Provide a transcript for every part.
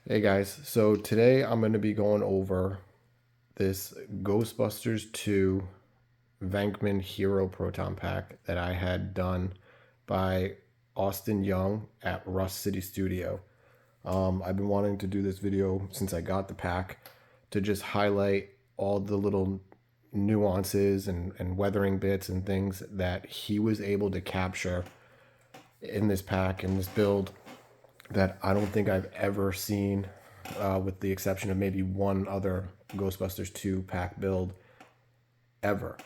Hey guys, so today I'm going to be going over this Ghostbusters 2 Venkman Hero Proton Pack that I had done by Austin Young at Rust City Studio. I've been wanting to do this video since I got the pack to just highlight all the little nuances and weathering bits and things that he was able to capture in this pack, in this build, that I don't think I've ever seen, with the exception of maybe one other Ghostbusters 2 pack build ever.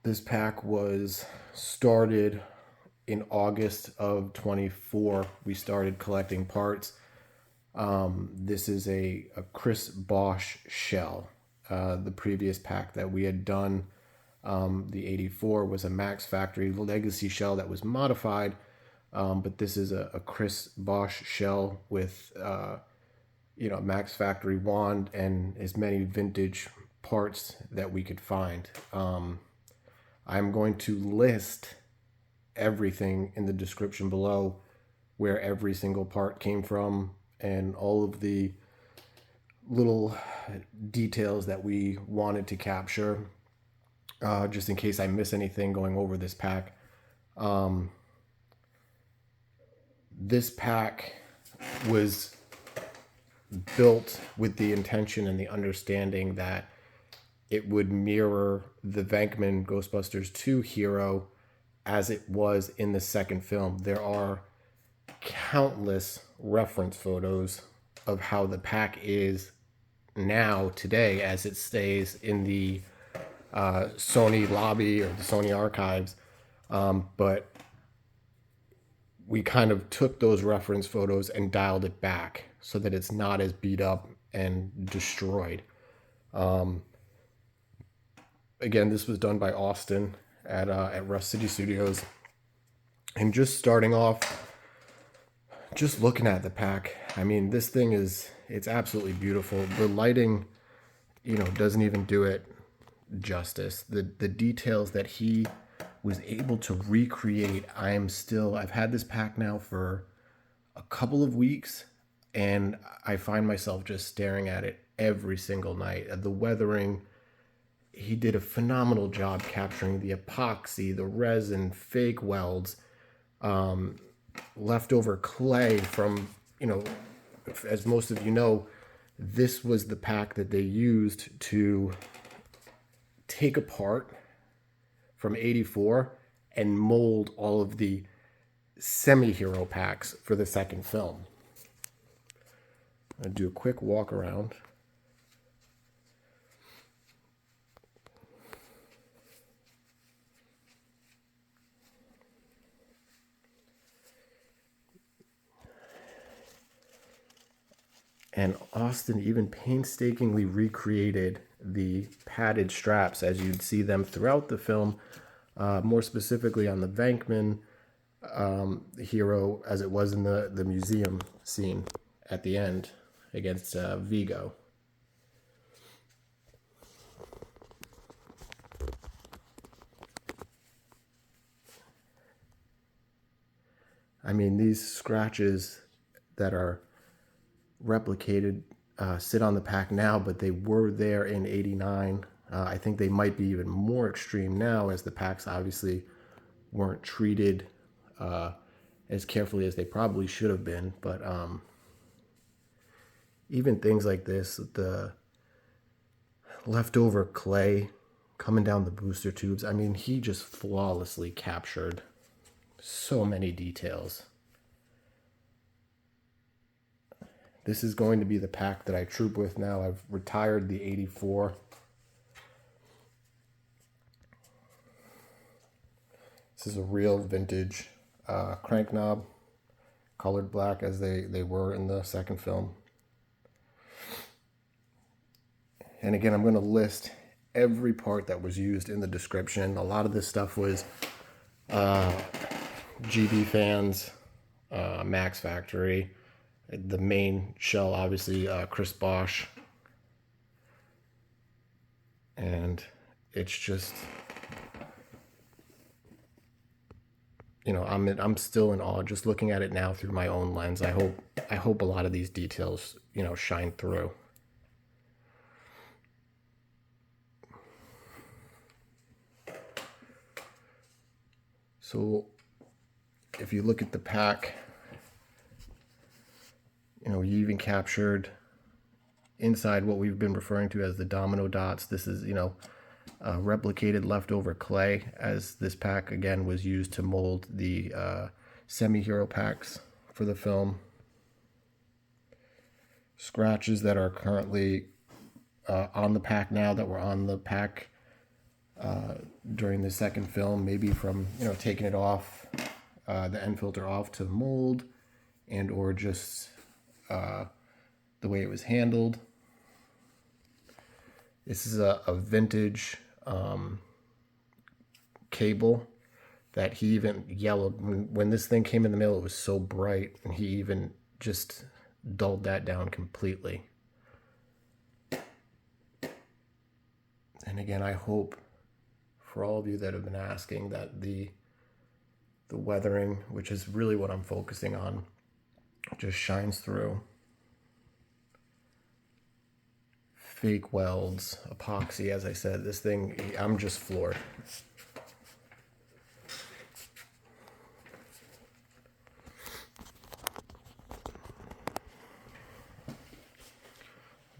This pack was started in August of 24. We started collecting parts. This is a Chris Bosch shell. The previous pack that we had done, the 84, was a Max Factory Legacy shell that was modified. But this is a Chris Bosch shell with, Max Factory wand and as many vintage parts that we could find. I'm going to list everything in the description below, where every single part came from and all of the little details that we wanted to capture, just in case I miss anything going over this pack. This pack was built with the intention and the understanding that it would mirror the Venkman Ghostbusters 2 Hero as it was in the second film. There are countless reference photos of how the pack is now, today, as it stays in the Sony lobby or the Sony archives. But we kind of took those reference photos and dialed it back so that it's not as beat up and destroyed. Again, this was done by Austin at Rust City Studios. And just starting off, just looking at the pack, I mean, this thing it's absolutely beautiful. The lighting, doesn't even do it justice. The details that he was able to recreate, I've had this pack now for a couple of weeks, and I find myself just staring at it every single night. The weathering, he did a phenomenal job capturing the epoxy, the resin, fake welds, leftover clay from, as most of you know, this was the pack that they used to take apart from 84 and mold all of the Semi Hero packs for the second film. I'm going to do a quick walk around. And Austin even painstakingly recreated the padded straps as you'd see them throughout the film, more specifically on the Venkman Hero, as it was in the museum scene at the end against Vigo. I mean, these scratches that are replicated sit on the pack now, but they were there in 89. I think they might be even more extreme now, as the packs obviously weren't treated as carefully as they probably should have been. But even things like this, the leftover clay coming down the booster tubes, I mean, he just flawlessly captured so many details. This is going to be the pack that I troop with now. I've retired the 84. This is a real vintage crank knob, colored black as they were in the second film. And again, I'm going to list every part that was used in the description. A lot of this stuff was GB fans, Max Factory. The main shell, obviously, Chris Bosch. And it's just you know, I'm still in awe just looking at it now through my own lens. I hope a lot of these details, you know, shine through. So if you look at the pack, you know, you even captured inside what we've been referring to as the domino dots. This is, you know, replicated leftover clay, as this pack again was used to mold the Semi Hero packs for the film. Scratches that are currently on the pack now, that were on the pack during the second film, maybe from, you know, taking it off, the end filter off to mold, and or just the way it was handled. This is a vintage cable that he even yellowed. When this thing came in the mail, it was so bright, and he even just dulled that down completely. And again, I hope for all of you that have been asking that the weathering, which is really what I'm focusing on, just shines through. Fake welds, epoxy, as I said, this thing, I'm just floored.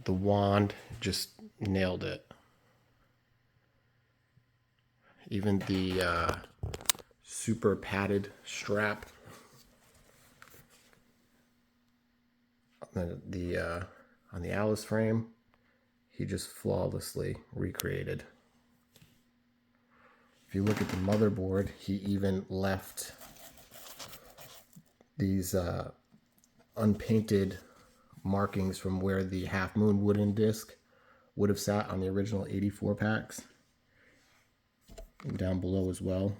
The wand just nailed it. Even the super padded strap on the Alice frame, he just flawlessly recreated. If you look at the motherboard, he even left these unpainted markings from where the half moon wooden disc would have sat on the original 84 packs, and down below as well.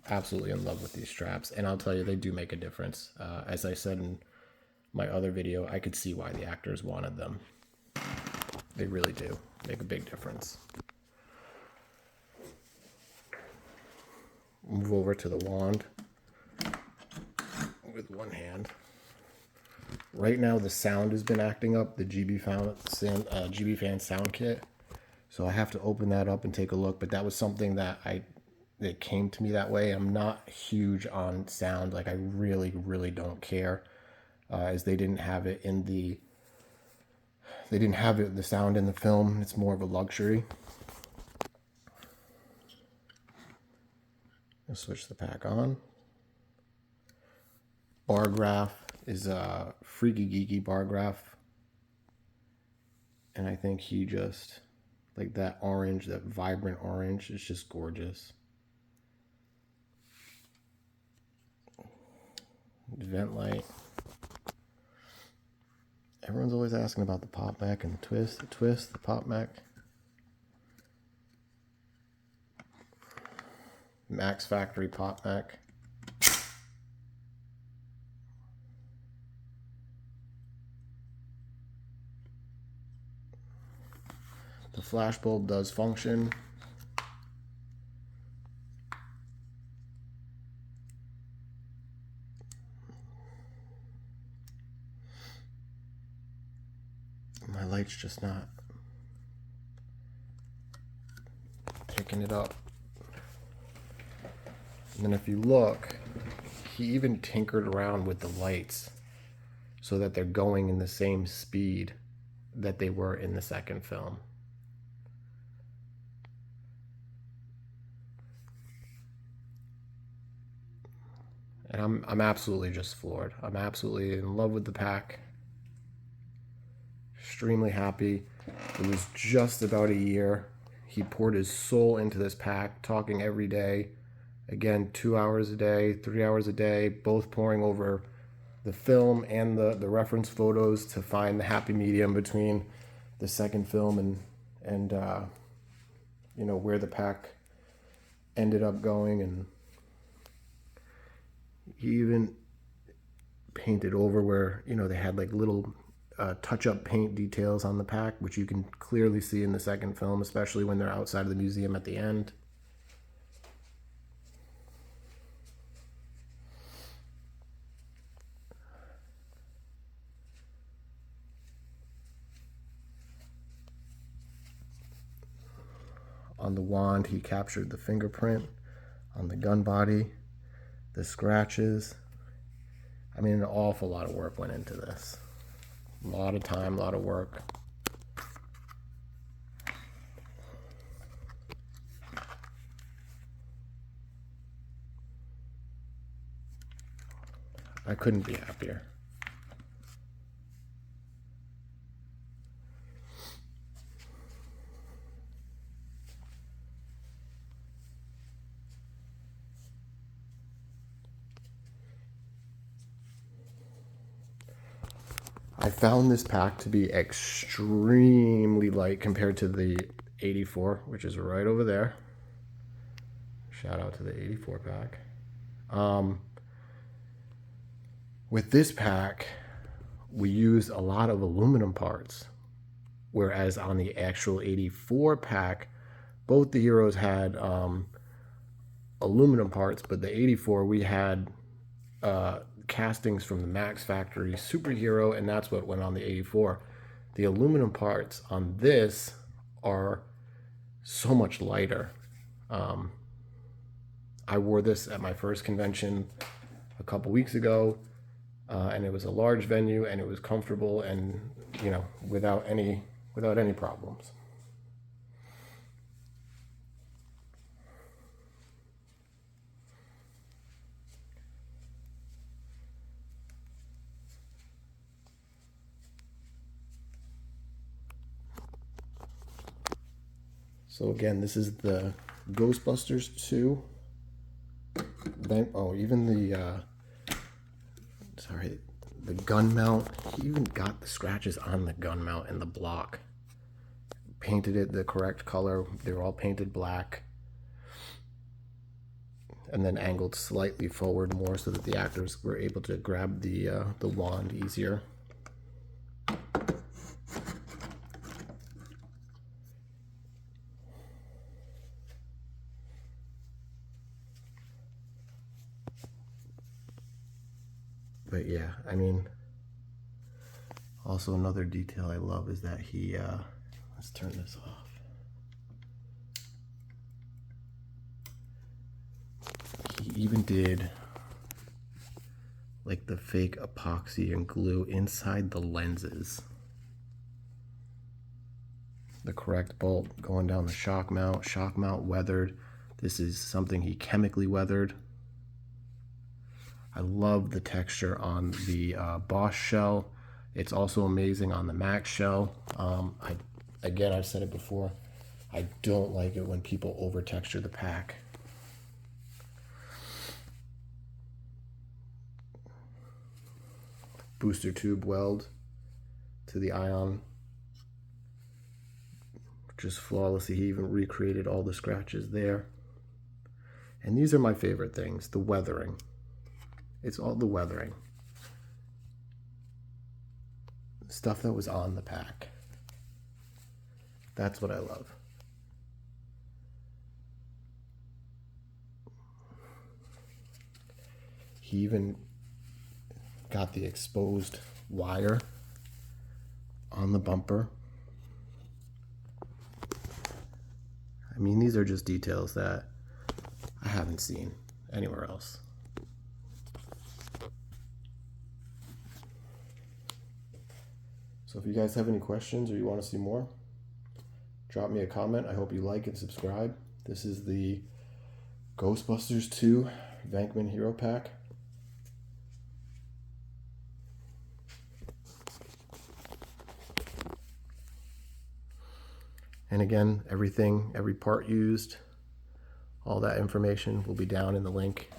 Absolutely in love with these straps, and I'll tell you, they do make a difference. As I said in my other video, I could see why the actors wanted them. They really do make a big difference. Move over to the wand with one hand. Right now the sound has been acting up, the GB fan sound kit, so I have to open that up and take a look. But that was something that came to me that way. I'm not huge on sound, like I really don't care, as they didn't have it in the sound in the film. It's more of a luxury. I'll switch the pack on. Bar graph is a freaky geeky bar graph, and I think he just, like, that orange, that vibrant orange, is just gorgeous. Vent light. Everyone's always asking about the pop mech and the twist, the pop mech. Max Factory pop mech. The flash bulb does function. My light's just not picking it up. And then if you look, he even tinkered around with the lights so that they're going in the same speed that they were in the second film. And I'm absolutely just floored. I'm absolutely in love with the pack. Extremely happy. It was just about a year. He poured his soul into this pack, talking every day. Again, 2 hours a day, 3 hours a day, both poring over the film and the reference photos to find the happy medium between the second film and you know, where the pack ended up going. And he even painted over where, you know, they had like little touch-up paint details on the pack, which you can clearly see in the second film, especially when they're outside of the museum at the end. On the wand, he captured the fingerprint. On the gun body, the scratches. I mean, an awful lot of work went into this. A lot of time, a lot of work. I couldn't be happier. I found this pack to be extremely light compared to the 84, which is right over there. Shout out to the 84 pack. With this pack, we used a lot of aluminum parts, whereas on the actual 84 pack, both the Heroes had aluminum parts, but the 84 we had castings from the Max Factory Super Hero, and that's what went on the 84. The aluminum parts on this are so much lighter. I wore this at my first convention a couple weeks ago, and it was a large venue, and it was comfortable, and you know, without any problems. So again, this is the Ghostbusters 2. Oh, even the the gun mount. He even got the scratches on the gun mount and the block. Painted it the correct color. They were all painted black, and then angled slightly forward more so that the actors were able to grab the wand easier. But yeah, I mean, also another detail I love is that he, let's turn this off. He even did like the fake epoxy and glue inside the lenses. The correct bolt going down the shock mount weathered. This is something he chemically weathered. I love the texture on the Bosch shell. It's also amazing on the Max shell. Again, I've said it before, I don't like it when people over texture the pack. Booster tube weld to the ion. Just flawlessly. He even recreated all the scratches there. And these are my favorite things, the weathering. It's all the weathering. Stuff that was on the pack. That's what I love. He even got the exposed wire on the bumper. I mean, these are just details that I haven't seen anywhere else. So if you guys have any questions or you want to see more, drop me a comment. I hope you like and subscribe. This is the Ghostbusters 2 Venkman Hero pack. And again, everything, every part used, all that information will be down in the link.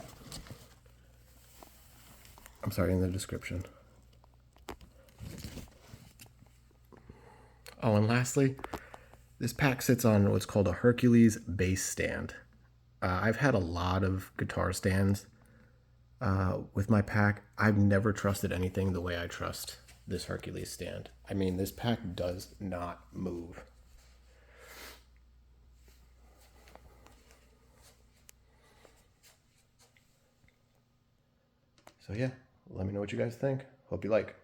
I'm sorry, in the description. Oh, and lastly, this pack sits on what's called a Hercules bass stand. I've had a lot of guitar stands with my pack. I've never trusted anything the way I trust this Hercules stand. I mean, this pack does not move. So yeah, let me know what you guys think. Hope you like.